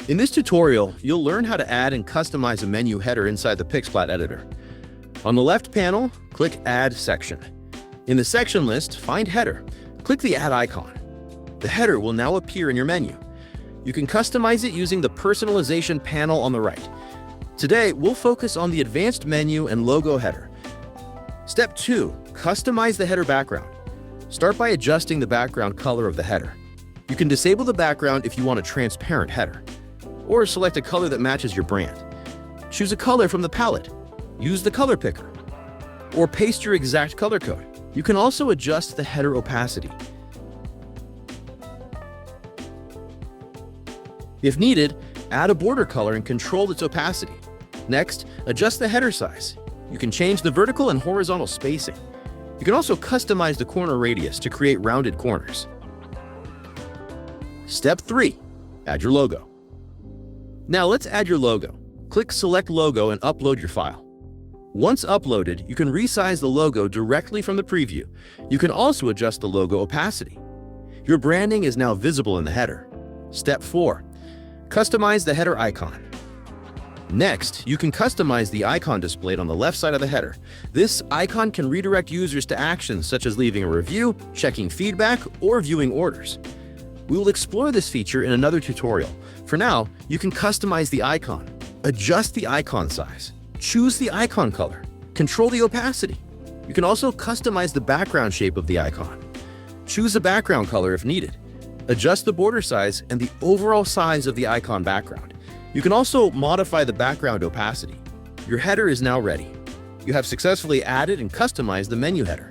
In this tutorial, you'll learn how to add and customize a menu header inside the PixPlat editor. On the left panel, click Add Section. In the section list, find Header. Click the Add icon. The header will now appear in your menu. You can customize it using the Personalization panel on the right. Today, we'll focus on the Advanced Menu and Logo header. Step 2. Customize the header background. Start by adjusting the background color of the header. You can disable the background if you want a transparent header, or select a color that matches your brand. Choose a color from the palette. Use the color picker, or paste your exact color code. You can also adjust the header opacity. If needed, add a border color and control its opacity. Next, adjust the header size. You can change the vertical and horizontal spacing. You can also customize the corner radius to create rounded corners. Step 3. Add your logo. Now let's add your logo. Click Select Logo and upload your file. Once uploaded, you can resize the logo directly from the preview. You can also adjust the logo opacity. Your branding is now visible in the header. Step 4. Customize the header icon. Next, you can customize the icon displayed on the left side of the header. This icon can redirect users to actions such as leaving a review, checking feedback, or viewing orders. We will explore this feature in another tutorial. For now, you can customize the icon. Adjust the icon size. Choose the icon color. Control the opacity. You can also customize the background shape of the icon. Choose the background color if needed. Adjust the border size and the overall size of the icon background. You can also modify the background opacity. Your header is now ready. You have successfully added and customized the menu header.